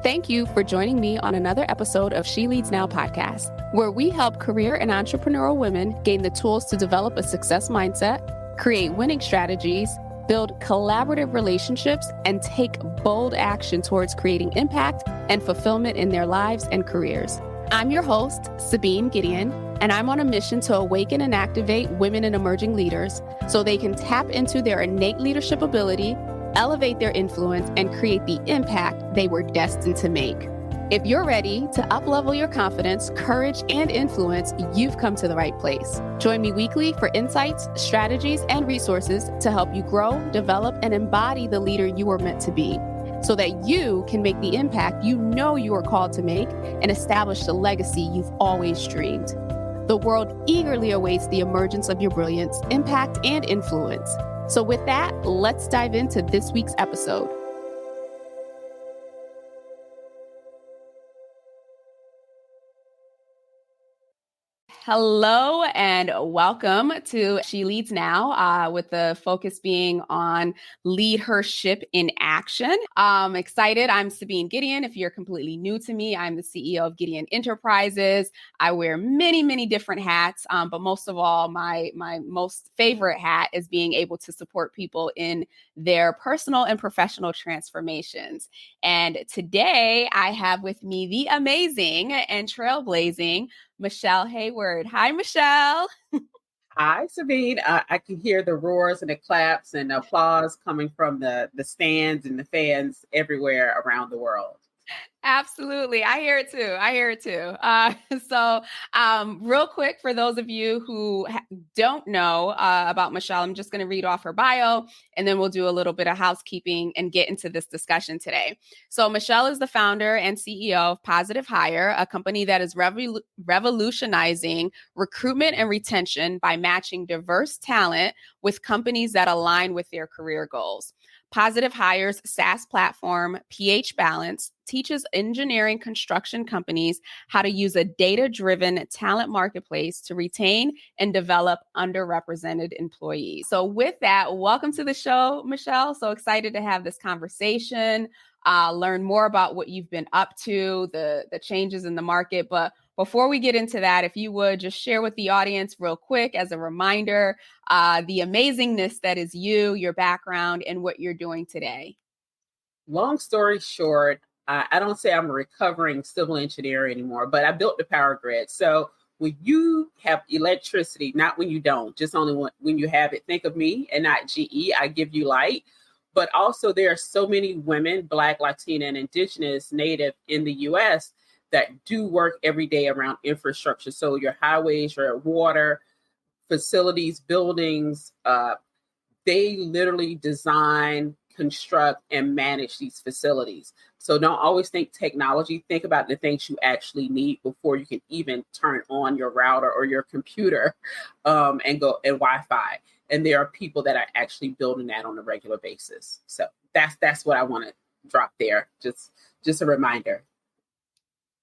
Thank you for joining me on another episode of She Leads Now podcast, where we help career and entrepreneurial women gain the tools to develop a success mindset, create winning strategies, build collaborative relationships, and take bold action towards creating impact and fulfillment in their lives and careers. I'm your host, Sabine Gideon, and I'm on a mission to awaken and activate women and emerging leaders so they can tap into their innate leadership ability, elevate their influence, and create the impact they were destined to make. If you're ready to uplevel your confidence, courage, and influence, you've come to the right place. Join me weekly for insights, strategies, and resources to help you grow, develop, and embody the leader you were meant to be, so that you can make the impact you know you are called to make and establish the legacy you've always dreamed. The world eagerly awaits the emergence of your brilliance, impact, and influence. So with that, let's dive into this week's episode. Hello and welcome to She Leads Now, with the focus being on leadership in action. I'm excited. I'm Sabine Gideon. If you're completely new to me, I'm the CEO of Gideon Enterprises. I wear many, many different hats, but most of all, my most favorite hat is being able to support people in their personal and professional transformations. And today I have with me the amazing and trailblazing Michelle Heyward. Hi, Michelle. Hi, Sabine. I can hear the roars and the claps and the applause coming from the stands and the fans everywhere around the world. Absolutely. I hear it too. So real quick, for those of you who don't know about Michelle, I'm just going to read off her bio, and then we'll do a little bit of housekeeping and get into this discussion today. So Michelle is the founder and CEO of Positive Hire, a company that is revolutionizing recruitment and retention by matching diverse talent with companies that align with their career goals. Positive Hire's SaaS platform, PH Balance, teaches engineering construction companies how to use a data-driven talent marketplace to retain and develop underrepresented employees. So with that, welcome to the show, Michelle. So excited to have this conversation, learn more about what you've been up to, the changes in the market. But before we get into that, if you would just share with the audience real quick as a reminder, the amazingness that is you, your background, and what you're doing today. Long story short, I don't say I'm a recovering civil engineer anymore, but I built the power grid. So when you have electricity, not when you don't, just only when you have it, think of me and not GE. I give you light. But also there are so many women, Black, Latina, and Indigenous, Native in the U.S. that do work every day around infrastructure. So your highways, your water, facilities, buildings, they literally design, construct, and manage these facilities. So don't always think technology. Think about the things you actually need before you can even turn on your router or your computer and Wi-Fi. And there are people that are actually building that on a regular basis. So that's what I want to drop there. Just a reminder.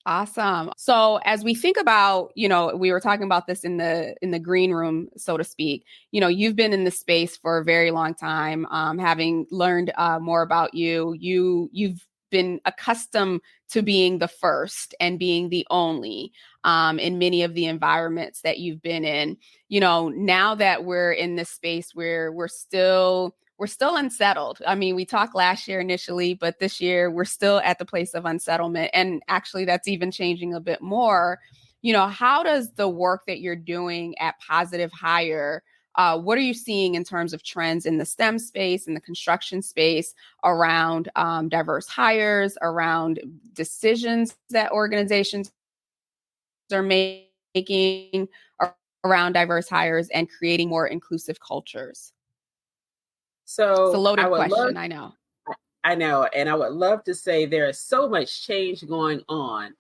Awesome. So as we think about, we were talking about this in the green room, so to speak, you've been in this space for a very long time, having learned more about you've been accustomed to being the first and being the only in many of the environments that you've been in. Now that we're in this space where we're still unsettled. I mean, we talked last year initially, but this year we're still at the place of unsettlement. And actually that's even changing a bit more. How does the work that you're doing at Positive Hire, what are you seeing in terms of trends in the STEM space, in the construction space, around diverse hires, around decisions that organizations are making around diverse hires and creating more inclusive cultures? So it's a loaded question, I know. I know. And I would love to say there is so much change going on.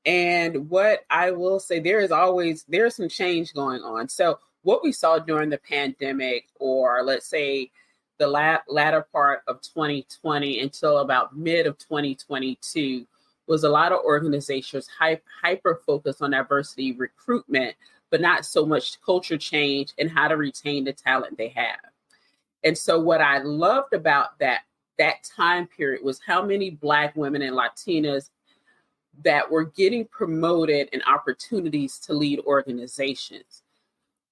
And what I will say, there's some change going on. So what we saw during the pandemic, or let's say the latter part of 2020 until about mid of 2022, was a lot of organizations hyper focused on diversity recruitment, but not so much culture change and how to retain the talent they have. And so what I loved about that that time period was how many Black women and Latinas that were getting promoted and opportunities to lead organizations.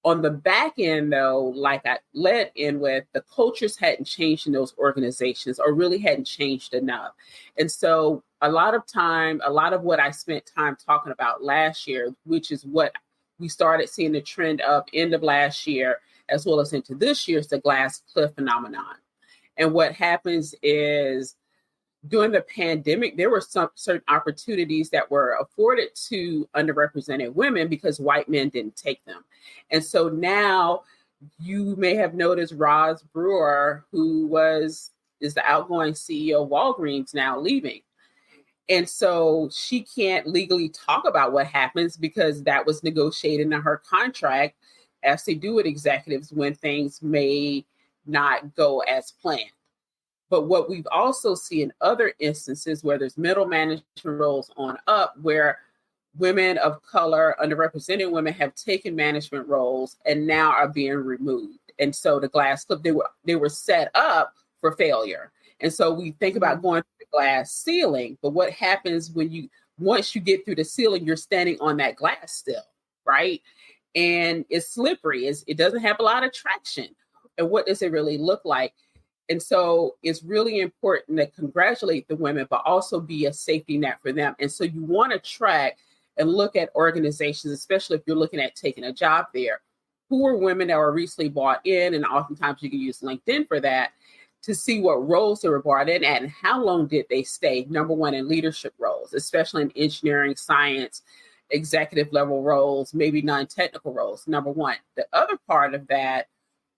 On the back end, though, like I led in with, the cultures hadn't changed in those organizations or really hadn't changed enough. And so a lot of what I spent time talking about last year, which is what we started seeing the trend of end of last year, as well as into this year, is the glass cliff phenomenon. And what happens is, during the pandemic, there were some certain opportunities that were afforded to underrepresented women because white men didn't take them. And so now you may have noticed Roz Brewer, who is the outgoing CEO of Walgreens, now leaving. And so she can't legally talk about what happens because that was negotiated in her contract, as they do with executives when things may not go as planned. But what we've also seen in other instances where there's middle management roles on up, where women of color, underrepresented women have taken management roles and now are being removed. And so the glass cliff, they were set up for failure. And so we think about going through the glass ceiling, but what happens once you get through the ceiling, you're standing on that glass still, right? And it's slippery. It doesn't have a lot of traction. And what does it really look like? And so it's really important to congratulate the women, but also be a safety net for them. And so you want to track and look at organizations, especially if you're looking at taking a job there, who are women that were recently brought in, and oftentimes you can use LinkedIn for that, to see what roles they were brought in at and how long did they stay, number one, in leadership roles, especially in engineering, science, executive level roles, maybe non-technical roles, number one. The other part of that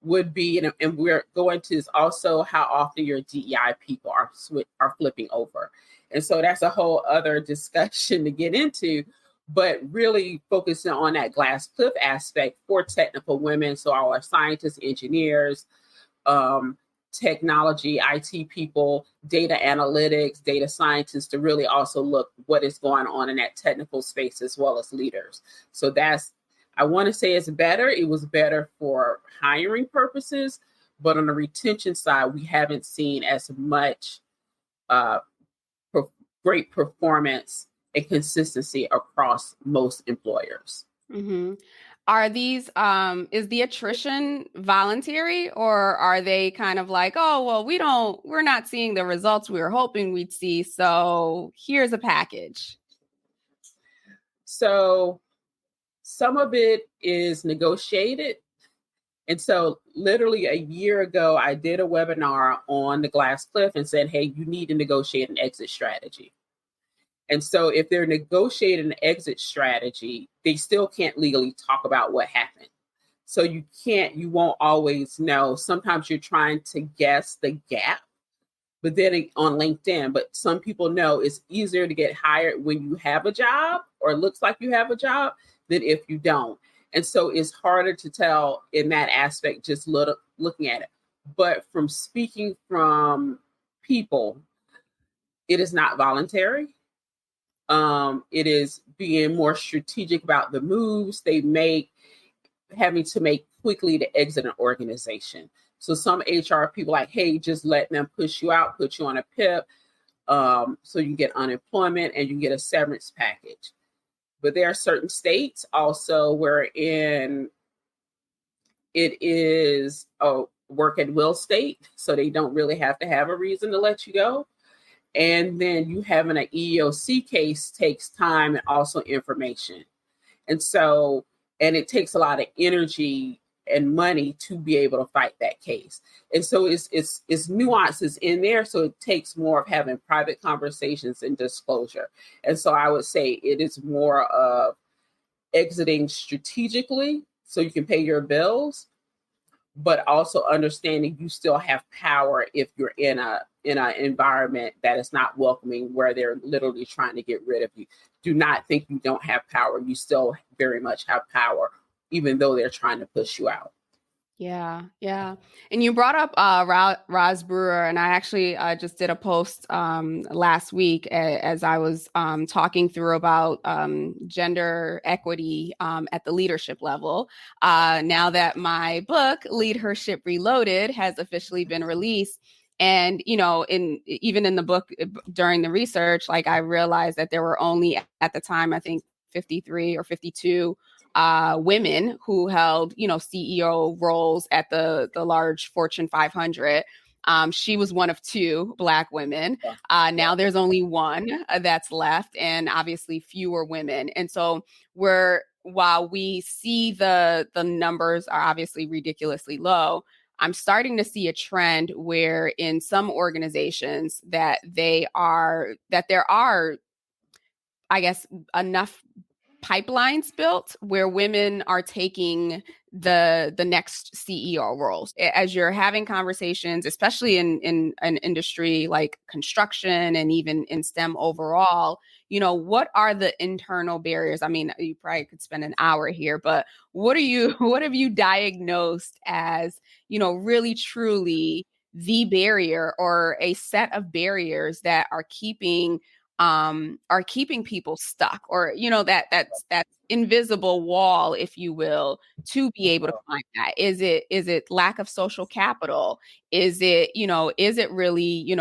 would be, and we're going to, is also how often your DEI people are flipping over. And so that's a whole other discussion to get into, but really focusing on that glass cliff aspect for technical women. So our scientists, engineers, technology, IT people, data analytics, data scientists, to really also look what is going on in that technical space as well as leaders. So I want to say it's better. It was better for hiring purposes, but on the retention side, we haven't seen as much great performance and consistency across most employers. Mm-hmm. Are these, is the attrition voluntary, or are they kind of like, oh, well, we're not seeing the results we were hoping we'd see, so here's a package? So some of it is negotiated. And so literally a year ago, I did a webinar on the glass cliff and said, hey, you need to negotiate an exit strategy. And so if they're negotiating an exit strategy, they still can't legally talk about what happened. So you won't always know. Sometimes you're trying to guess the gap, but then on LinkedIn, but some people know it's easier to get hired when you have a job or it looks like you have a job than if you don't. And so it's harder to tell in that aspect, just looking at it. But from speaking from people, it is not voluntary. It is being more strategic about the moves they make, having to make quickly to exit an organization. So some HR people like, hey, just let them push you out, put you on a PIP, so you can get unemployment and you can get a severance package. But there are certain states also wherein it is a work at will state, so they don't really have to have a reason to let you go. And then you having an EEOC case takes time and also information. And so, and it takes a lot of energy and money to be able to fight that case. And so it's nuances in there. So it takes more of having private conversations and disclosure. And so I would say it is more of exiting strategically so you can pay your bills, but also understanding you still have power if you're in an environment that is not welcoming, where they're literally trying to get rid of you. Do not think you don't have power. You still very much have power, even though they're trying to push you out. Yeah, yeah. And you brought up Roz Brewer, and I actually just did a post last week as I was talking through about gender equity at the leadership level. Now that my book, LeadHership Reloaded, has officially been released, And, even in the book during the research, like I realized that there were only at the time, I think 53 or 52 women who held, CEO roles at the large Fortune 500. She was one of two Black women. Now there's only one that's left, and obviously fewer women. And so while we see the numbers are obviously ridiculously low, I'm starting to see a trend where in some organizations that there are, I guess, enough pipelines built where women are taking the next CEO roles. As you're having conversations, especially in an industry like construction and even in STEM overall, what are the internal barriers? I mean, you probably could spend an hour here, but what have you diagnosed as, really truly the barrier or a set of barriers that are keeping people stuck, or that's invisible wall, if you will, to be able to climb that? Is it lack of social capital? Is it really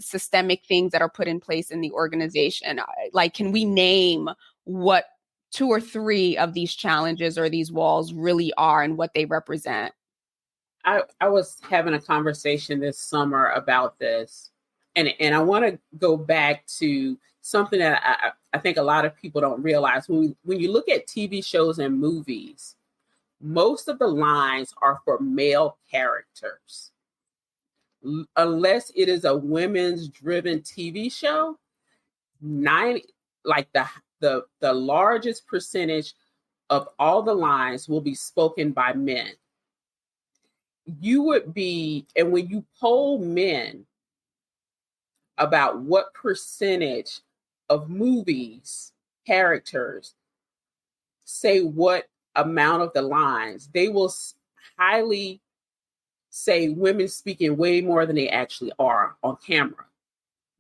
systemic things that are put in place in the organization? Like, can we name what 2 or 3 of these challenges or these walls really are and what they represent? I was having a conversation this summer about this, and I want to go back to something that I think a lot of people don't realize. When you look at TV shows and movies, most of the lines are for male characters. Unless it is a women's driven TV show, 90, like the largest percentage of all the lines will be spoken by men. And when you poll men about what percentage of movies characters say what amount of the lines, they will highly say women speaking way more than they actually are on camera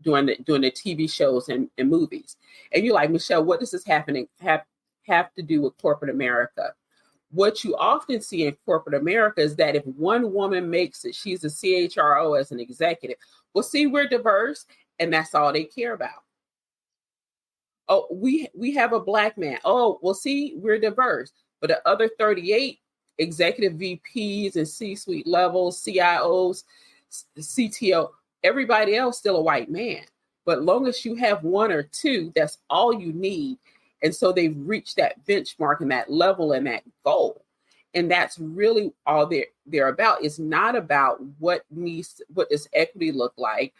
during the TV shows and movies. And you're like, Michelle, what does this have to do with corporate America? What you often see in corporate America is that if one woman makes it, she's a CHRO as an executive. Well, see, we're diverse, and that's all they care about. Oh, we have a Black man. Oh, well, see, we're diverse. But the other 38 executive VPs and C-suite levels, CIOs, CTO, everybody else still a white man. But long as you have 1 or 2, that's all you need. And so they've reached that benchmark and that level and that goal. And that's really all they're about. It's not about what does equity look like,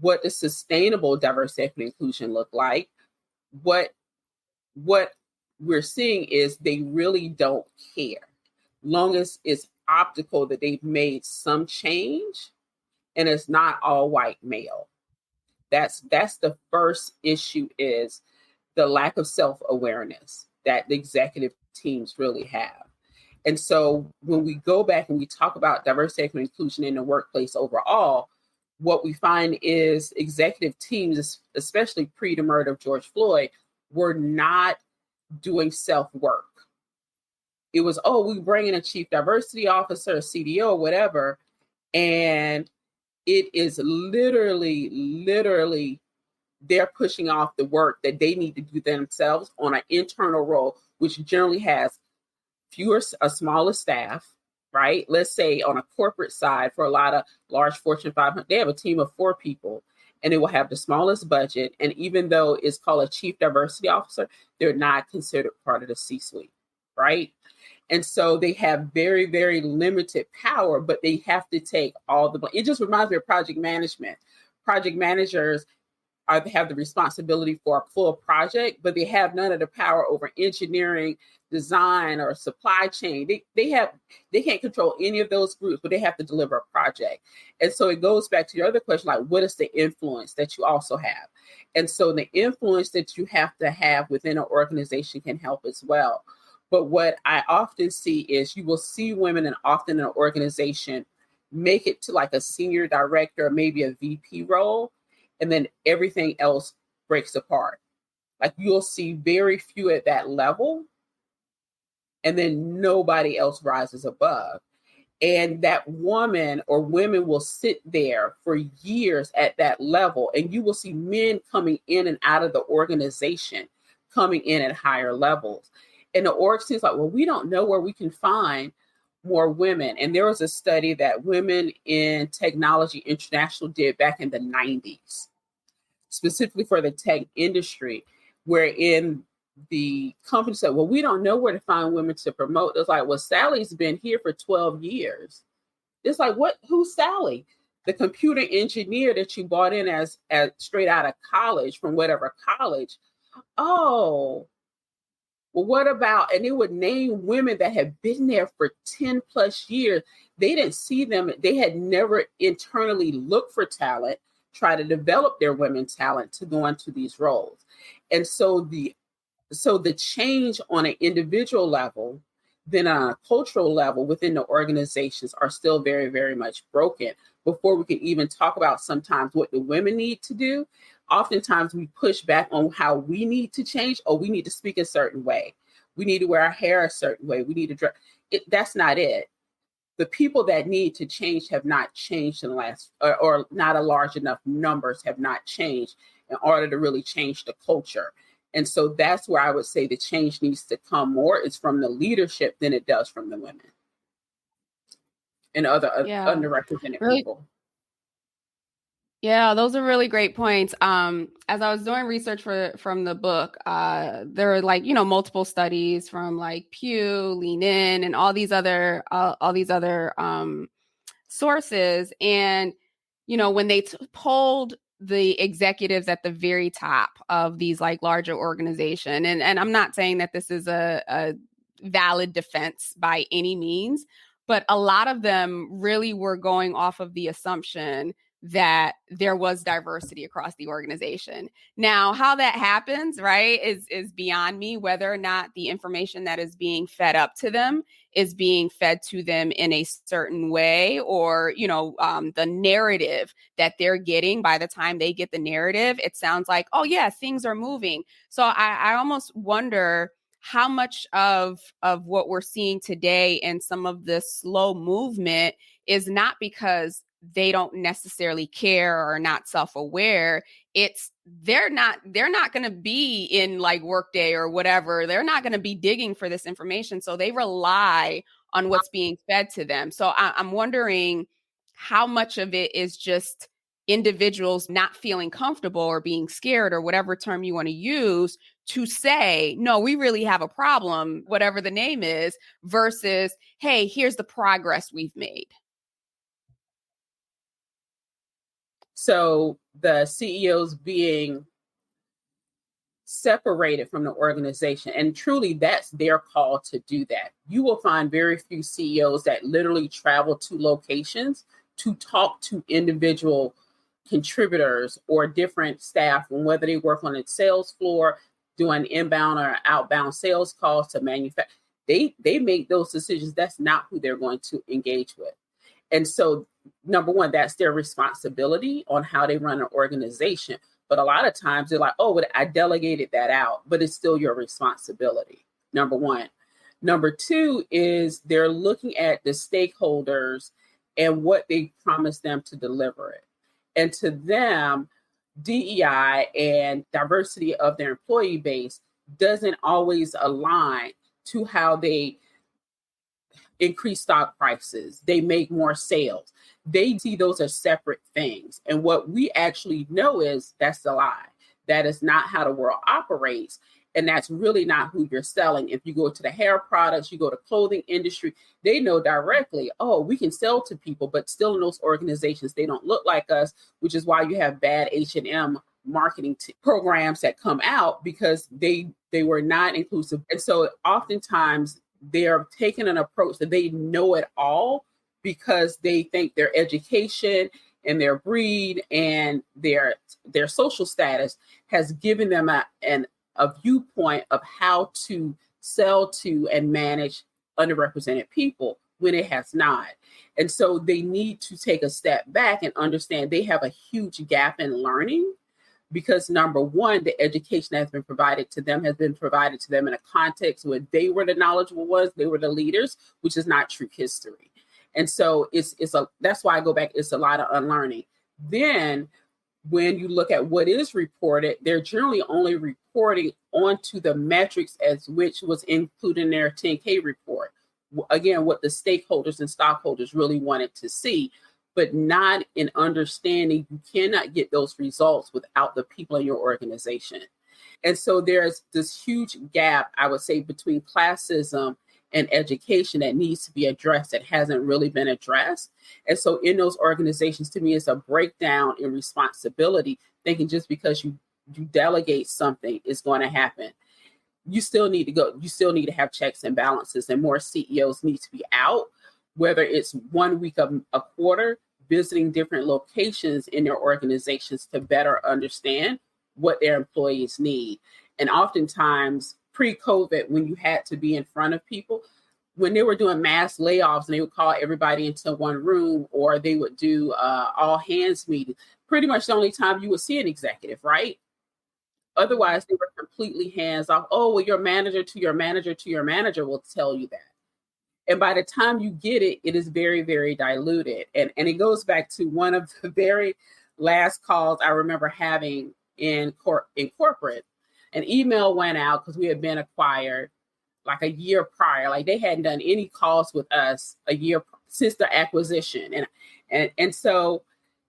what does sustainable diversity, equity, inclusion look like. What we're seeing is they really don't care. Long as it's optical that they've made some change and it's not all white male. That's the first issue, is the lack of self-awareness that the executive teams really have. And so when we go back and we talk about diversity, equity, and inclusion in the workplace overall, what we find is executive teams, especially pre the murder of George Floyd, were not doing self-work. It was, we bring in a chief diversity officer, a CDO, whatever, and it is literally they're pushing off the work that they need to do themselves on an internal role, which generally has a smaller staff, right? Let's say on a corporate side, for a lot of large Fortune 500, they have a team of 4 people, and they will have the smallest budget. And even though it's called a chief diversity officer, they're not considered part of the C-suite, right? And so they have very, very limited power, but they have to take all the blame. It just reminds me of project management. Project managers have the responsibility for a full project, but they have none of the power over engineering, design, or supply chain. They can't control any of those groups, but they have to deliver a project. And so it goes back to your other question, like, what is the influence that you also have? And so the influence that you have to have within an organization can help as well. But what I often see is you will see women, and often in an organization, make it to like a senior director or maybe a VP role, and then everything else breaks apart. Like, you'll see very few at that level, and then nobody else rises above. And that woman or women will sit there for years at that level. And you will see men coming in and out of the organization, coming in at higher levels. And the org seems like, well, we don't know where we can find more women. And there was a study that Women in Technology International did back in the 90s, specifically for the tech industry, wherein the company said, well, we don't know where to find women to promote. It's like, well, Sally's been here for 12 years. It's like, what? Who's Sally? The computer engineer that you brought in as straight out of college, from whatever college. Oh, well, what about, and it would name women that had been there for 10 plus years. They didn't see them. They had never internally looked for talent, try to develop their women talent to go into these roles. And so the change on an individual level, then on a cultural level within the organizations are still very, very much broken. Before we can even talk about sometimes what the women need to do, oftentimes we push back on how we need to change. Oh, we need to speak a certain way. We need to wear our hair a certain way. We need to dress. That's not it. The people that need to change have not changed in the last, or not a large enough numbers have not changed in order to really change the culture. And so that's where I would say the change needs to come more is from the leadership than it does from the women and other underrepresented people. Yeah, those are really great points. As I was doing research from the book, there are multiple studies from Pew, Lean In, and all these other sources. And when they polled the executives at the very top of these larger organization, and I'm not saying that this is a valid defense by any means, but a lot of them really were going off of the assumption that there was diversity across the organization. Now, how that happens, right, is beyond me, whether or not the information that is being fed up to them is being fed to them in a certain way, or, the narrative that they're getting. By the time they get the narrative, it sounds like, oh yeah, things are moving. So I almost wonder how much of what we're seeing today and some of this slow movement is not because they don't necessarily care or are not self-aware. It's they're not going to be in Workday or whatever. They're not going to be digging for this information. So they rely on what's being fed to them. So I'm wondering how much of it is just individuals not feeling comfortable or being scared, or whatever term you want to use, to say, no, we really have a problem, whatever the name is, versus, hey, here's the progress we've made. So the CEOs being separated from the organization, and truly that's their call to do that. You will find very few CEOs that literally travel to locations to talk to individual contributors or different staff, and whether they work on the sales floor, doing inbound or outbound sales calls to manufacture. They make those decisions. That's not who they're going to engage with. And so, number one, that's their responsibility on how they run an organization. But a lot of times they're like, oh, but I delegated that out, but it's still your responsibility. Number one. Number two is they're looking at the stakeholders and what they promised them to deliver it. And to them, DEI and diversity of their employee base doesn't always align to how they increase stock prices, they make more sales. They see those as separate things. And what we actually know is that's a lie. That is not how the world operates. And that's really not who you're selling. If you go to the hair products, you go to clothing industry, they know directly, oh, we can sell to people, but still in those organizations, they don't look like us, which is why you have bad H&M marketing programs that come out, because they were not inclusive. And so oftentimes they're taking an approach that they know it all, because they think their education and their breed and their social status has given them a viewpoint of how to sell to and manage underrepresented people, when it has not. And so they need to take a step back and understand they have a huge gap in learning, because number one, the education that has been provided to them in a context where they were the knowledgeable ones, they were the leaders, which is not true history. And so that's why I go back. It's a lot of unlearning. Then when you look at what is reported, they're generally only reporting onto the metrics as which was included in their 10K report. Again, what the stakeholders and stockholders really wanted to see, but not in understanding you cannot get those results without the people in your organization. And so there's this huge gap, I would say, between classism and education that needs to be addressed that hasn't really been addressed. And so in those organizations, to me, it's a breakdown in responsibility, thinking just because you delegate something is going to happen. You still need to have checks and balances, and more CEOs need to be out, whether it's 1 week a quarter, visiting different locations in their organizations to better understand what their employees need. And oftentimes pre-COVID, when you had to be in front of people, when they were doing mass layoffs and they would call everybody into one room, or they would do all hands meetings, pretty much the only time you would see an executive, right? Otherwise, they were completely hands off. Oh, well, your manager to your manager to your manager will tell you that. And by the time you get it, it is very, very diluted. And it goes back to one of the very last calls I remember having in corporate. An email went out because we had been acquired like a year prior. Like they hadn't done any calls with us a year since the acquisition. And so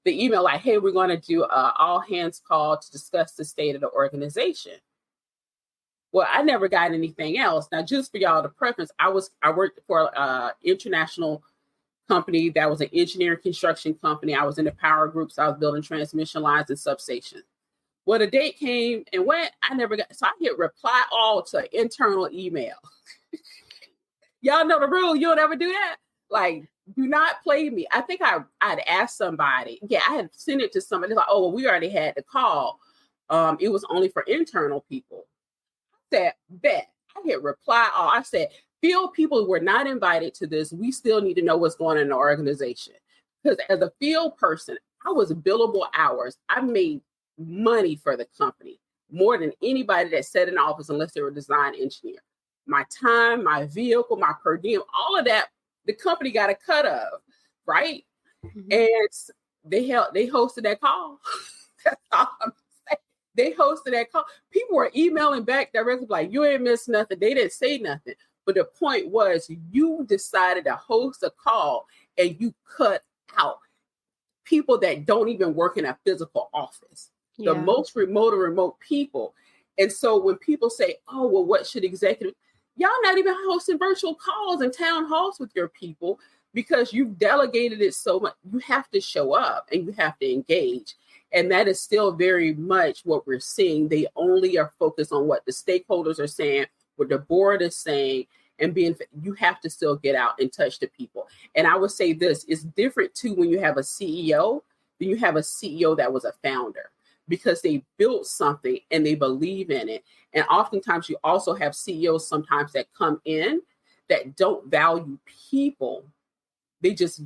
the email like, hey, we're going to do an all hands call to discuss the state of the organization. Well, I never got anything else. Now, just for y'all to preference, I worked for an international company that was an engineering construction company. I was in the power groups. I was building transmission lines and substations. Well, the date came and went. I never got, so I hit reply all to internal email. Y'all know the rule. You don't ever do that. Like, do not play me. I think I'd asked somebody. Yeah, I had sent it to somebody. Like, oh, well, we already had the call. It was only for internal people. I said, bet. I hit reply all. I said, field people were not invited to this. We still need to know what's going on in the organization. Because as a field person, I was billable hours. I made money for the company more than anybody that sat in office unless they were a design engineer. My time, my vehicle, my per diem, all of that, the company got a cut of, right? Mm-hmm. And they hosted that call. That's all I'm saying. They hosted that call. People were emailing back directly like, you ain't missed nothing. They didn't say nothing. But the point was, you decided to host a call and you cut out people that don't even work in a physical office. The most remote people. And so when people say, oh, well, what should executive? Y'all not even hosting virtual calls and town halls with your people because you've delegated it so much. You have to show up and you have to engage. And that is still very much what we're seeing. They only are focused on what the stakeholders are saying, what the board is saying, and you have to still get out and touch the people. And I would say this is different too when you have a CEO than you have a CEO that was a founder, because they built something and they believe in it. And oftentimes you also have CEOs sometimes that come in that don't value people. They just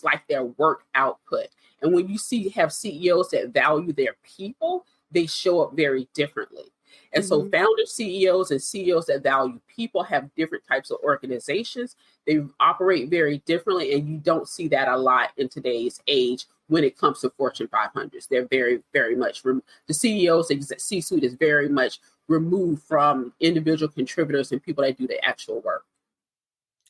like their work output. And when you have CEOs that value their people, they show up very differently. And so founder CEOs and CEOs that value people have different types of organizations. They operate very differently. And you don't see that a lot in today's age when it comes to Fortune 500s. They're very, very much, the CEOs, C-suite is very much removed from individual contributors and people that do the actual work.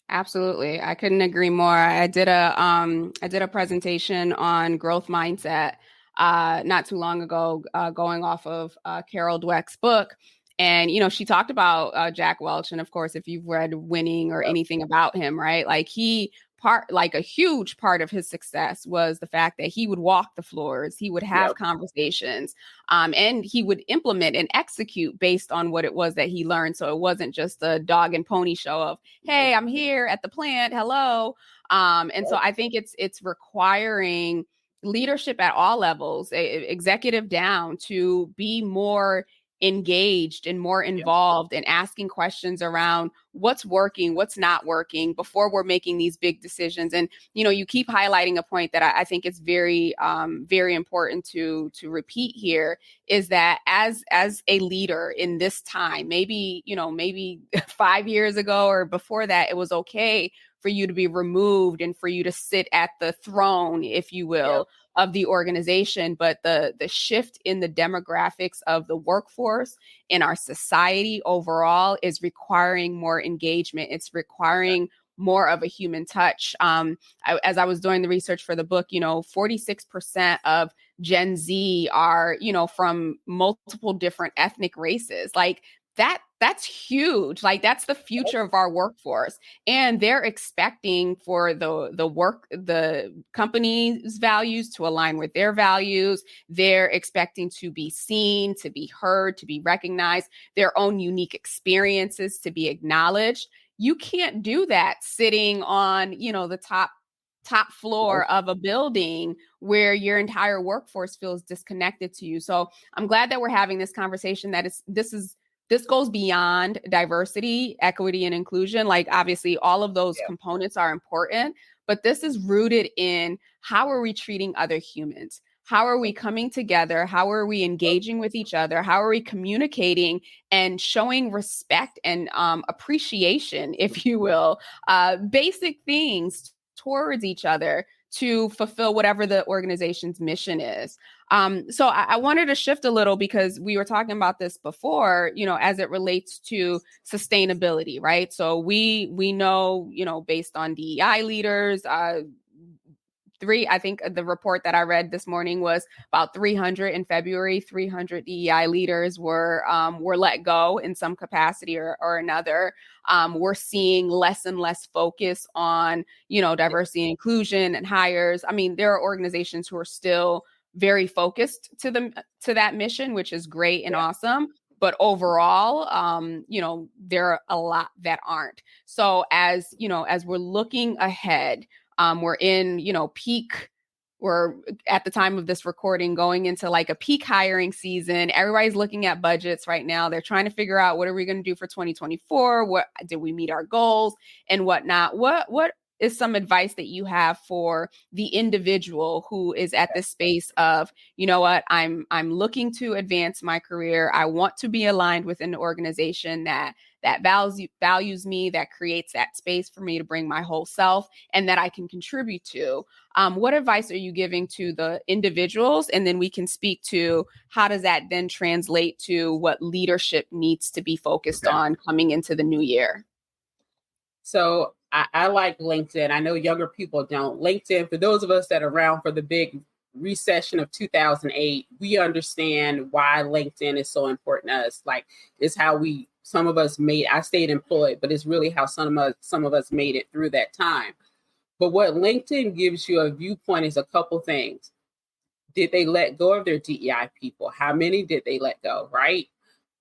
Absolutely. I couldn't agree more. I did a presentation on growth mindset not too long ago, going off of Carol Dweck's book. And, she talked about Jack Welch. And of course, if you've read Winning or anything about him, right, like a huge part of his success was the fact that he would walk the floors, he would have conversations, and he would implement and execute based on what it was that he learned. So it wasn't just a dog and pony show of, hey, I'm here at the plant, hello. And so I think it's requiring leadership at all levels, executive down, to be more engaged and more involved and asking questions around what's working, what's not working before we're making these big decisions. And, you keep highlighting a point that I think is very, very important to repeat here, is that as a leader in this time, maybe 5 years ago or before that, it was okay for you to be removed and for you to sit at the throne, if you will, of the organization. But the shift in the demographics of the workforce in our society overall is requiring more engagement. It's requiring more of a human touch. As I was doing the research for the book, 46% of Gen Z are, from multiple different ethnic races. Like that's huge. Like that's the future of our workforce. And they're expecting for the company's values to align with their values. They're expecting to be seen, to be heard, to be recognized, their own unique experiences to be acknowledged. You can't do that sitting on, the top floor of a building where your entire workforce feels disconnected to you. So I'm glad that we're having this conversation. This goes beyond diversity, equity, and inclusion. Like obviously all of those components are important, but this is rooted in how are we treating other humans? How are we coming together? How are we engaging with each other? How are we communicating and showing respect and appreciation, if you will, basic things towards each other to fulfill whatever the organization's mission is. So I wanted to shift a little because we were talking about this before, as it relates to sustainability, right? So we know, based on DEI leaders, I think the report that I read this morning was about 300 in February. 300 DEI leaders were let go in some capacity or another. We're seeing less and less focus on, diversity and inclusion and hires. I mean, there are organizations who are still very focused to that mission, which is great and awesome. But overall, there are a lot that aren't. So as we're looking ahead, we're in, peak. We're at the time of this recording going into like a peak hiring season. Everybody's looking at budgets right now. They're trying to figure out what are we going to do for 2024? What did we meet our goals and whatnot? What is some advice that you have for the individual who is at this space of, I'm looking to advance my career. I want to be aligned with an organization that values me, that creates that space for me to bring my whole self and that I can contribute to. What advice are you giving to the individuals? And then we can speak to how does that then translate to what leadership needs to be focused on coming into the new year? So I like LinkedIn. I know younger people don't. LinkedIn, for those of us that are around for the big recession of 2008, we understand why LinkedIn is so important to us. Like, it's how some of us I stayed employed, but it's really how some of us made it through that time. But what LinkedIn gives you a viewpoint is a couple things. Did they let go of their DEI people? How many did they let go, right?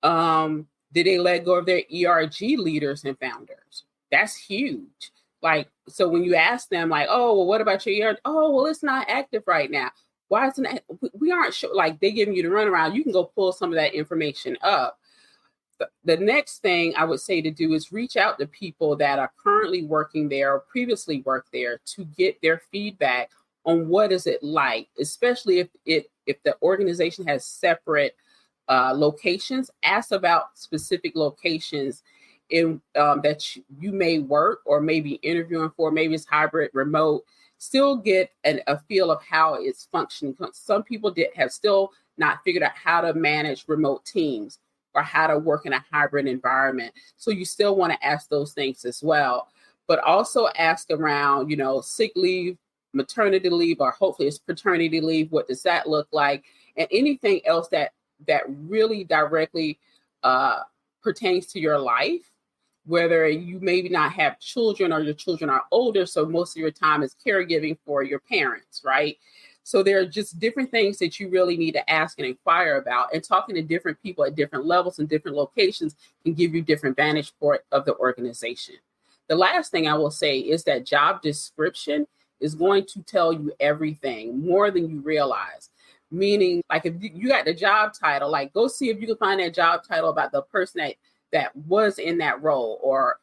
Did they let go of their ERG leaders and founders? That's huge. Like, so when you ask them like, oh, well, what about your ERG? Oh, well, it's not active right now. Why isn't it? We aren't sure. Like, they giving you the runaround. You can go pull some of that information up. The next thing I would say to do is reach out to people that are currently working there or previously worked there to get their feedback on what is it like, especially if the organization has separate locations. Ask about specific locations in that you may work or maybe interviewing for. Maybe it's hybrid, remote. Still get a feel of how it's functioning. Some people have still not figured out how to manage remote teams or how to work in a hybrid environment. So you still want to ask those things as well, but also ask around, sick leave, maternity leave, or hopefully it's paternity leave. What does that look like? And anything else that really directly pertains to your life, whether you maybe not have children or your children are older. So most of your time is caregiving for your parents, right? So there are just different things that you really need to ask and inquire about, and talking to different people at different levels and different locations can give you different vantage point of the organization. The last thing I will say is that job description is going to tell you everything, more than you realize. Meaning, like, if you got the job title, like, go see if you can find that job title about the person that was in that role or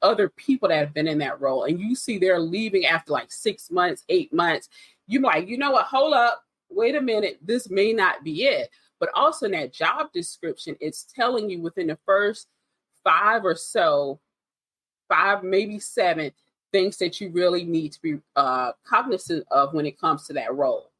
other people that have been in that role, and you see they're leaving after like 6 months, 8 months. You're like, you know what, hold up, wait a minute, this may not be it. But also in that job description, it's telling you within the first 5 or so, 5, maybe 7, things that you really need to be cognizant of when it comes to that role.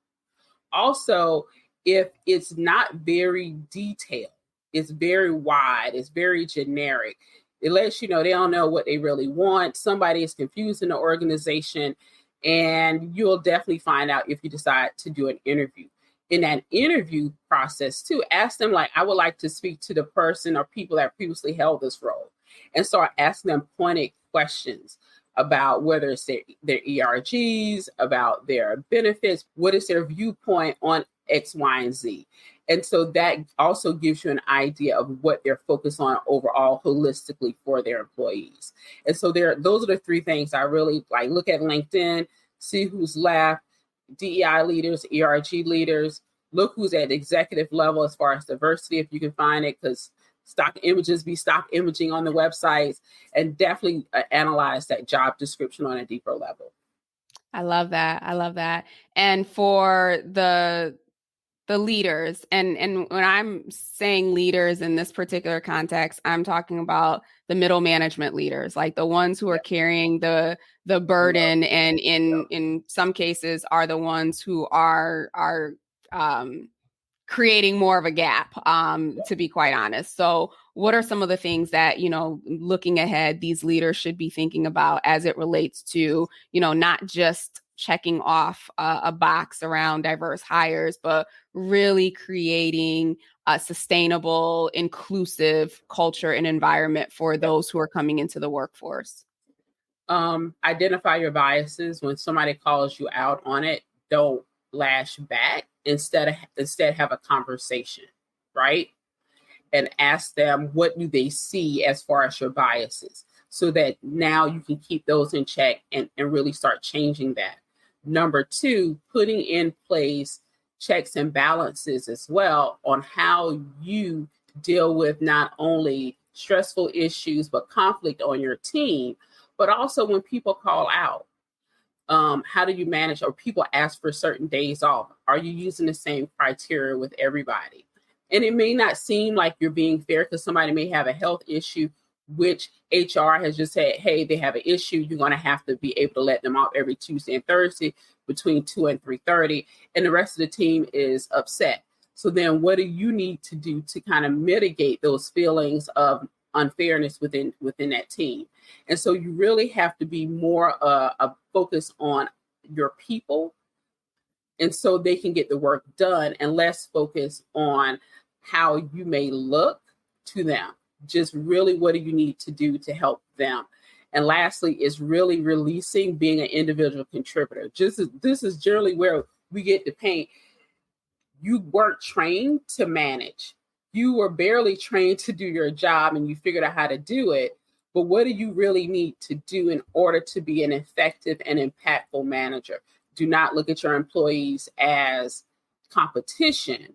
Also, if it's not very detailed, it's very wide, it's very generic, it lets you know they don't know what they really want. Somebody is confused in the organization, and you'll definitely find out if you decide to do an interview. In that interview process too, ask them like, I would like to speak to the person or people that previously held this role, and start asking them pointed questions about whether it's their ERGs, about their benefits, what is their viewpoint on X, Y, and Z. And so that also gives you an idea of what they're focused on overall holistically for their employees. And so those are the three things I really like. Look at LinkedIn, see who's left, DEI leaders, ERG leaders, look who's at executive level as far as diversity, if you can find it, because stock images be stock imaging on the websites, and definitely analyze that job description on a deeper level. I love that. I love that. And for the leaders, and when I'm saying leaders in this particular context, I'm talking about the middle management leaders, like the ones who are carrying the burden, and in some cases are the ones who are creating more of a gap, to be quite honest. So what are some of the things that, looking ahead, these leaders should be thinking about as it relates to, not just checking off a box around diverse hires, but really creating a sustainable, inclusive culture and environment for those who are coming into the workforce? Identify your biases. When somebody calls you out on it, don't lash back. Instead have a conversation, right? And ask them, what do they see as far as your biases, so that now you can keep those in check and really start changing that. Number two, putting in place checks and balances as well on how you deal with not only stressful issues, but conflict on your team, but also when people call out. How do you manage, or people ask for certain days off? Are you using the same criteria with everybody? And it may not seem like you're being fair, because somebody may have a health issue, which HR has just said, hey, they have an issue. You're going to have to be able to let them out every Tuesday and Thursday between 2 and 3:30. And the rest of the team is upset. So then what do you need to do to kind of mitigate those feelings of unfairness within that team? And so you really have to be more a focus on your people, and so they can get the work done, and less focus on how you may look to them. Just really, what do you need to do to help them? And lastly is really releasing being an individual contributor. This is generally where we get the pain. You weren't trained to manage. You were barely trained to do your job, and you figured out how to do it. But what do you really need to do in order to be an effective and impactful manager? Do not look at your employees as competition,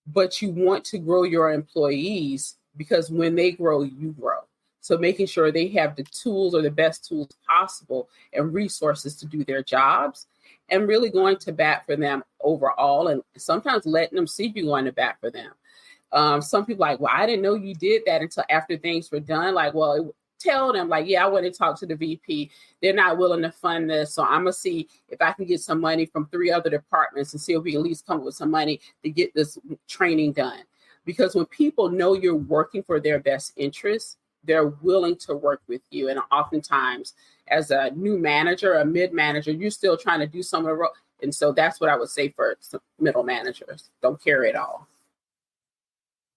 but you want to grow your employees, because when they grow, you grow. So making sure they have the tools, or the best tools possible, and resources to do their jobs, and really going to bat for them overall, and sometimes letting them see you going to bat for them. Some people like, well, I didn't know you did that until after things were done. Like, well, tell them like, yeah, I want to talk to the VP. They're not willing to fund this. So I'm going to see if I can get some money from 3 other departments, and see if we can at least come up with some money to get this training done. Because when people know you're working for their best interests, they're willing to work with you. And oftentimes, as a new manager, a mid-manager, you're still trying to do some of the role. And so that's what I would say for middle managers. Don't carry it all.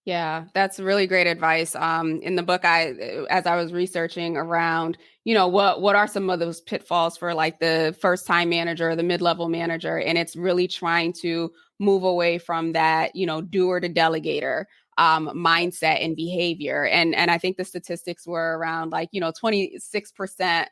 Yeah, that's really great advice. In the book, as I was researching around, what are some of those pitfalls for like the first time manager, the mid-level manager, and it's really trying to move away from that, doer to delegator mindset and behavior. And I think the statistics were around like, 26%.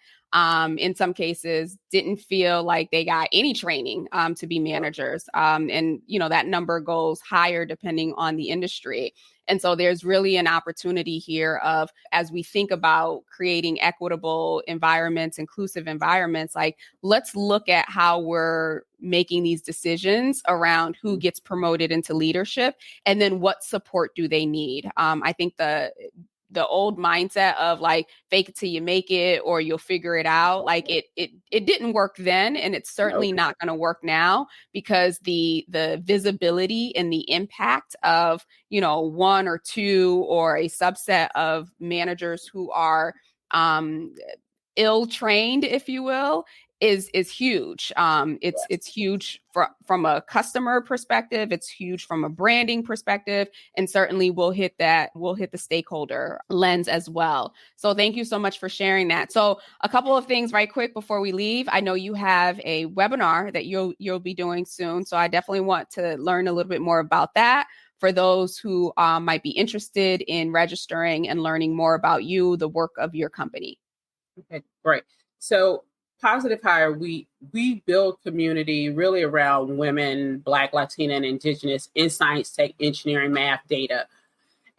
In some cases didn't feel like they got any training to be managers. And, that number goes higher depending on the industry. And so there's really an opportunity here of, as we think about creating equitable environments, inclusive environments, like let's look at how we're making these decisions around who gets promoted into leadership, and then what support do they need. I think the old mindset of like fake it till you make it or you'll figure it out. Like it didn't work then, and it's certainly not going to work now, because the visibility and the impact of, you know, one or two or a subset of managers who are ill-trained, if you will, is huge. It's huge from a customer perspective. It's huge from a branding perspective, and certainly we'll hit the stakeholder lens as well. So thank you so much for sharing that. So a couple of things right quick before we leave. I know you have a webinar that you'll be doing soon, so I definitely want to learn a little bit more about that for those who might be interested in registering and learning more about you, the work of your company. Okay, great. So Positive Hire, we build community really around women, Black, Latina, and Indigenous in science, tech, engineering, math, data.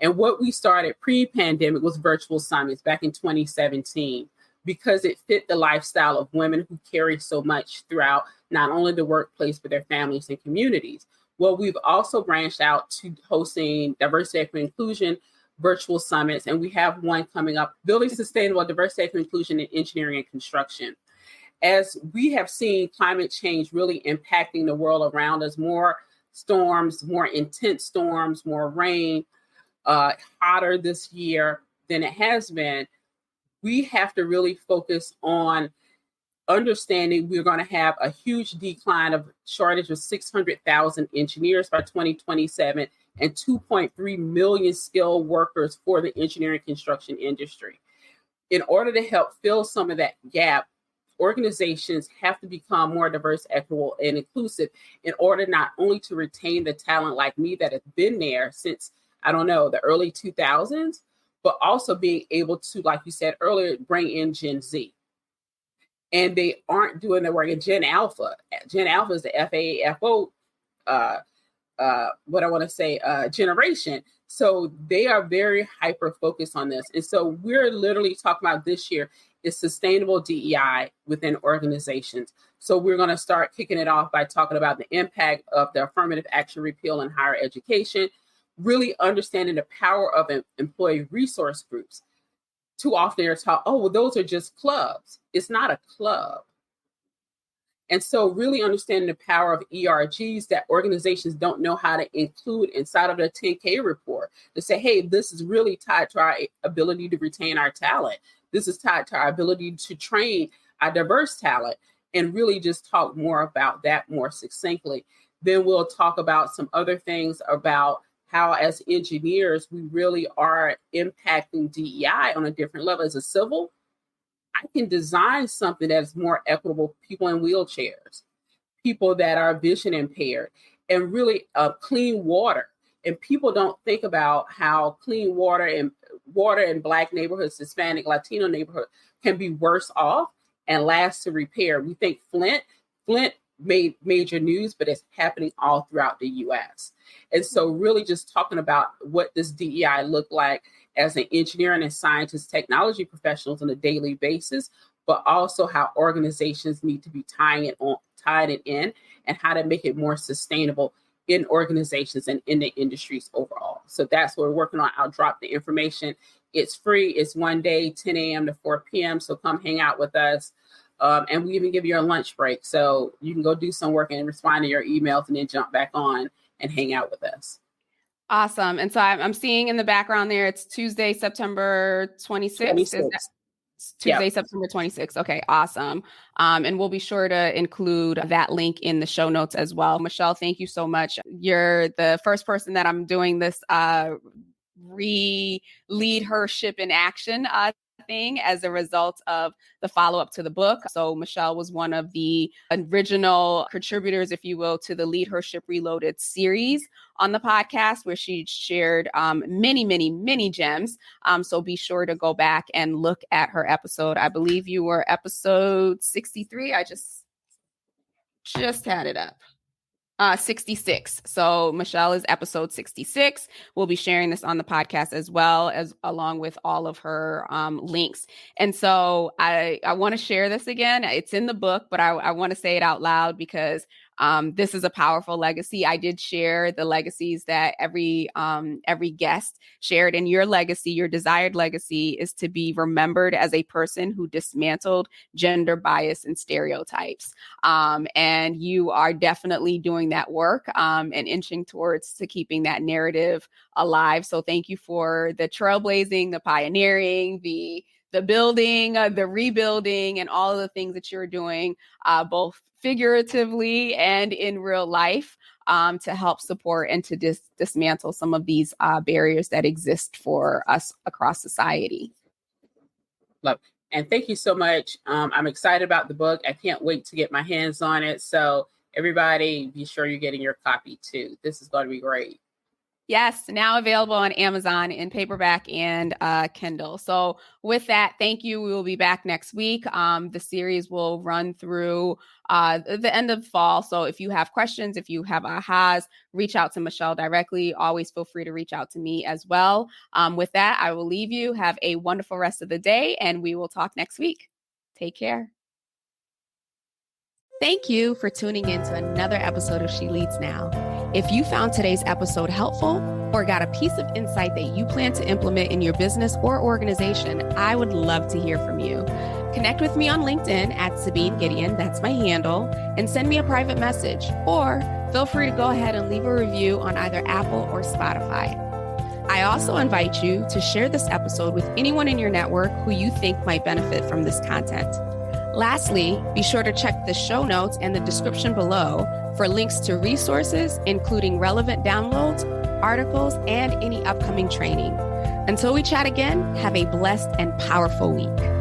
And what we started pre-pandemic was virtual summits back in 2017, because it fit the lifestyle of women who carry so much throughout not only the workplace, but their families and communities. Well, we've also branched out to hosting diversity, equity, inclusion virtual summits, and we have one coming up, Building Sustainable Diversity, Equity, Inclusion in Engineering and Construction. As we have seen climate change really impacting the world around us, more storms, more intense storms, more rain, hotter this year than it has been, we have to really focus on understanding we're going to have a huge decline of shortage of 600,000 engineers by 2027 and 2.3 million skilled workers for the engineering construction industry. In order to help fill some of that gap, organizations have to become more diverse, equitable, and inclusive in order not only to retain the talent like me that has been there since, I don't know, the early 2000s, but also being able to, like you said earlier, bring in Gen Z. And they aren't doing the work in Gen Alpha. Gen Alpha is the FAFO, generation. So they are very hyper focused on this. And so we're literally talking about this year is sustainable DEI within organizations. So we're going to start kicking it off by talking about the impact of the affirmative action repeal in higher education, really understanding the power of employee resource groups. Too often they're taught, oh, well, those are just clubs. It's not a club. And so really understanding the power of ERGs that organizations don't know how to include inside of their 10K report to say, hey, this is really tied to our ability to retain our talent. This is tied to our ability to train our diverse talent, and really just talk more about that more succinctly. Then we'll talk about some other things about how as engineers, we really are impacting DEI on a different level. As a civil, I can design something that's more equitable, people in wheelchairs, people that are vision impaired, and really clean water. And people don't think about how clean water in Black neighborhoods, Hispanic, Latino neighborhoods can be worse off and last to repair. We think Flint made major news, but it's happening all throughout the US. And so really just talking about what does DEI look like as an engineering and scientist, technology professionals on a daily basis, but also how organizations need to be tying it in, and how to make it more sustainable in organizations and in the industries overall. So that's what we're working on. I'll drop the information. It's free. It's one day, 10 a.m. to 4 p.m. So come hang out with us. And we even give you a lunch break. So you can go do some work and respond to your emails and then jump back on and hang out with us. Awesome. And so I'm seeing in the background there, it's Tuesday, September 26th. Tuesday, yep. September 26th. Okay, awesome. And we'll be sure to include that link in the show notes as well. Michelle, thank you so much. You're the first person that I'm doing this LeadHership in action thing as a result of the follow-up to the book. So Michelle was one of the original contributors, if you will, to the LeadHership Reloaded series on the podcast, where she shared many gems. So be sure to go back and look at her episode. I believe you were episode 63. I just had it up. 66. So Michelle is episode 66. We'll be sharing this on the podcast as well, as along with all of her links. And so I want to share this again. It's in the book, but I want to say it out loud because This is a powerful legacy. I did share the legacies that every guest shared, and your legacy, your desired legacy, is to be remembered as a person who dismantled gender bias and stereotypes. And you are definitely doing that work and inching towards to keeping that narrative alive. So thank you for the trailblazing, the pioneering, the building, the rebuilding, and all of the things that you're doing, both figuratively and in real life, to help support and to dismantle some of these barriers that exist for us across society. Love. And thank you so much. I'm excited about the book. I can't wait to get my hands on it. So everybody, be sure you're getting your copy too. This is going to be great. Yes, now available on Amazon in paperback and Kindle. So with that, thank you. We will be back next week. The series will run through the end of fall. So if you have questions, if you have ahas, reach out to Michelle directly. Always feel free to reach out to me as well. With that, I will leave you. Have a wonderful rest of the day, and we will talk next week. Take care. Thank you for tuning in to another episode of She Leads Now. If you found today's episode helpful or got a piece of insight that you plan to implement in your business or organization, I would love to hear from you. Connect with me on LinkedIn at Sabine Gideon, that's my handle, and send me a private message. Or feel free to go ahead and leave a review on either Apple or Spotify. I also invite you to share this episode with anyone in your network who you think might benefit from this content. Lastly, be sure to check the show notes and the description below for links to resources, including relevant downloads, articles, and any upcoming training. Until we chat again, have a blessed and powerful week.